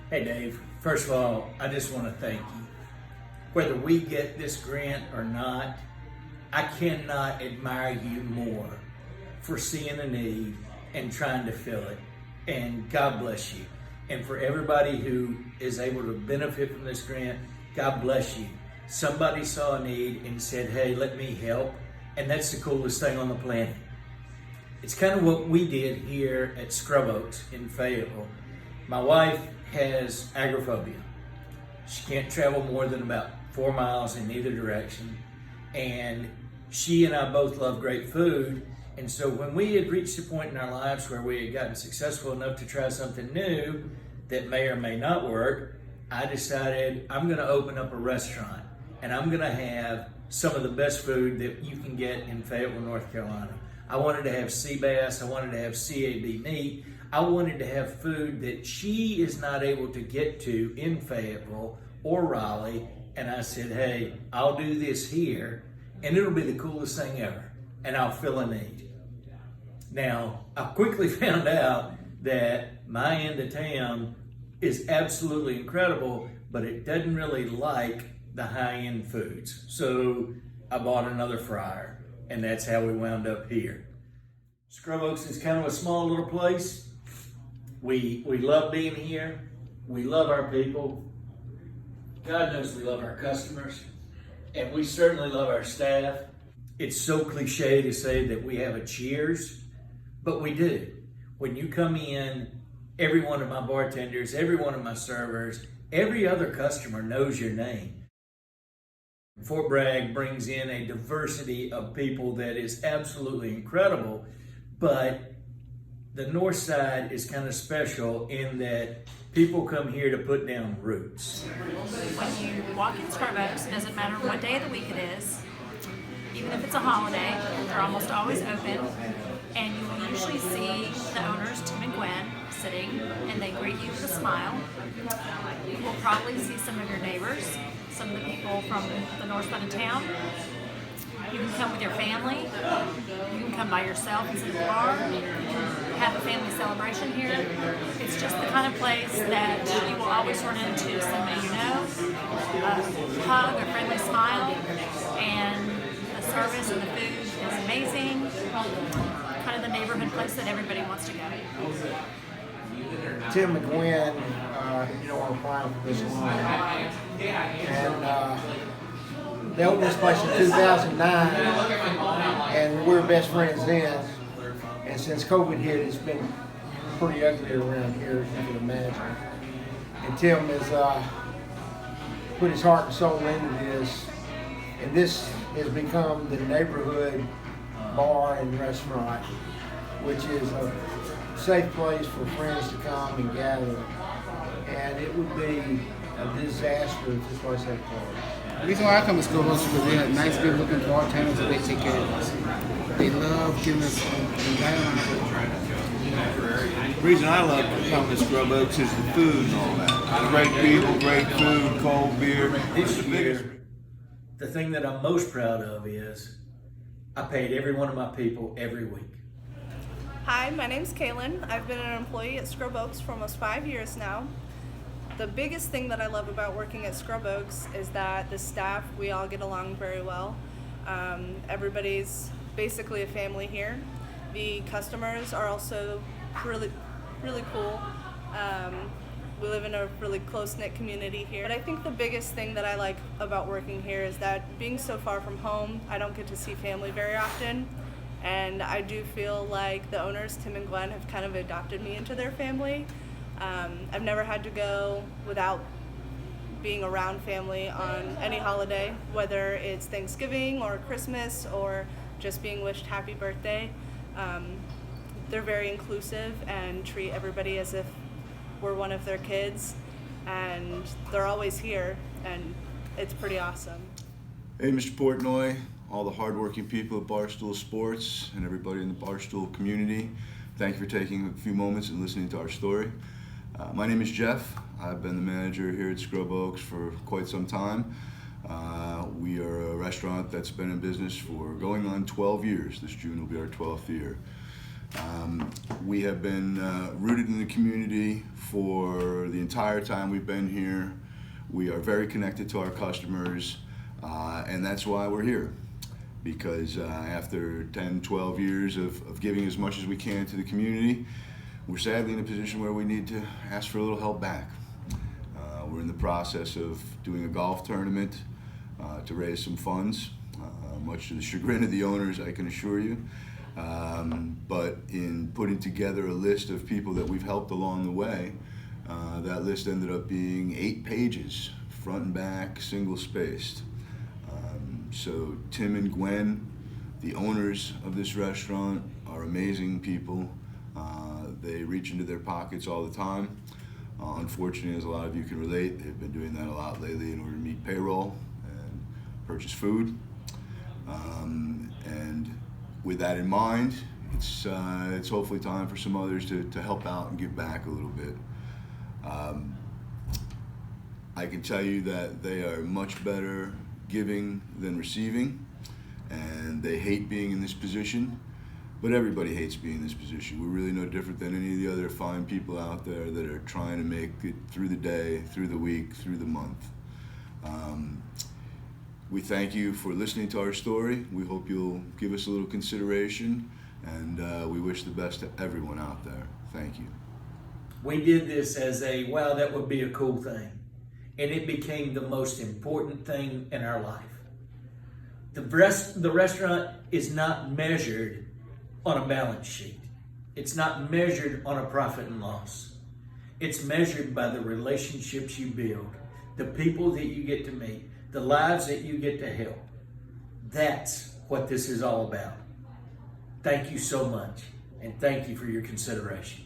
Hey Dave, first of all, I just want to thank you. Whether we get this grant or not, I cannot admire you more for seeing a need and trying to fill it. And God bless you. And for everybody who is able to benefit from this grant, God bless you. Somebody saw a need and said, hey, let me help. And that's the coolest thing on the planet. It's kind of what we did here at Scrub Oaks in Fayetteville. My wife has agoraphobia. She can't travel more than about 4 miles in either direction. And she and I both love great food. And so when we had reached a point in our lives where we had gotten successful enough to try something new that may or may not work, I decided I'm going to open up a restaurant and I'm going to have some of the best food that you can get in Fayetteville, North Carolina. I wanted to have sea bass, I wanted to have CAB meat, I wanted to have food that she is not able to get to in Fayetteville or Raleigh, and I said, hey, I'll do this here, and it'll be the coolest thing ever, and I'll fill a need. Now, I quickly found out that my end of town is absolutely incredible, but it doesn't really like the high-end foods. So I bought another fryer, and that's how we wound up here. Scrub Oaks is kind of a small little place. We love being here. We love our people. God knows we love our customers. And we certainly love our staff. It's so cliche to say that we have a cheers, but we do. When you come in, every one of my bartenders, every one of my servers, every other customer knows your name. Fort Bragg brings in a diversity of people that is absolutely incredible, but the north side is kind of special in that people come here to put down roots. When you walk in Scrub Oaks, it doesn't matter what day of the week it is, even if it's a holiday, they're almost always open, and you will usually see the owners, Tim and Gwen, sitting, and they greet you with a smile. You will probably see some of your neighbors, some of the people from the north side of town. You can come with your family, you can come by yourself and sit at the bar, have a family celebration here. It's just the kind of place that you will always run into somebody you know, a hug, a friendly smile, and the service and the food is amazing. Kind of the neighborhood place that everybody wants to go. Tim and Gwen, are applying for this loan. And they opened this place in 2009, and we were best friends then. And since COVID hit, it's been pretty ugly around here, as you can imagine. And Tim has put his heart and soul into this, and this has become the neighborhood bar and restaurant, which is a safe place for friends to come and gather. And it would be a disaster if this place had closed. The reason why I come to Scrub Oaks is because they have nice, good looking bartenders and they take care of us. They love giving us The reason I love coming to Scrub Oaks is the food and all that. Great people, great food, cold beer. This year, the thing that I'm most proud of is I paid every one of my people every week. Hi, my name's Kaylin. I've been an employee at Scrub Oaks for almost 5 years now. The biggest thing that I love about working at Scrub Oaks is that the staff, we all get along very well. Everybody's basically a family here. The customers are also really cool. We live in a really close-knit community here. But I think the biggest thing that I like about working here is that being so far from home, I don't get to see family very often. And I do feel like the owners, Tim and Gwen, have kind of adopted me into their family. I've never had to go without being around family on any holiday, whether it's Thanksgiving or Christmas or just being wished happy birthday. They're very inclusive and treat everybody as if we're one of their kids, and they're always here, and it's pretty awesome. Hey, Mr. Portnoy, all the hardworking people at Barstool Sports, and everybody in the Barstool community, thank you for taking a few moments and listening to our story. My name is Jeff. I've been the manager here at Scrub Oaks for quite some time. We are a restaurant that's been in business for going on 12 years. This June will be our 12th year. We have been rooted in the community for the entire time we've been here. We are very connected to our customers, and that's why we're here. Because after 10, 12 years of giving as much as we can to the community, we're sadly in a position where we need to ask for a little help back. We're in the process of doing a golf tournament to raise some funds, much to the chagrin of the owners, I can assure you. But in putting together a list of people that we've helped along the way, that list ended up being 8 pages, front and back, single-spaced. So Tim and Gwen, the owners of this restaurant, are amazing people. They reach into their pockets all the time. Unfortunately, as a lot of you can relate, they've been doing that a lot lately in order to meet payroll and purchase food. And with that in mind, it's hopefully time for some others to help out and give back a little bit. I can tell you that they are much better giving than receiving, and they hate being in this position, but everybody hates being in this position. We're really no different than any of the other fine people out there that are trying to make it through the day, through the week, through the month. We thank you for listening to our story. We hope you'll give us a little consideration, and we wish the best to everyone out there. Thank you. We did this as a, wow, that would be a cool thing. And it became the most important thing in our life. The restaurant is not measured on a balance sheet. It's not measured on a profit and loss. It's measured by the relationships you build, the people that you get to meet, the lives that you get to help. That's what this is all about. Thank you so much, and thank you for your consideration.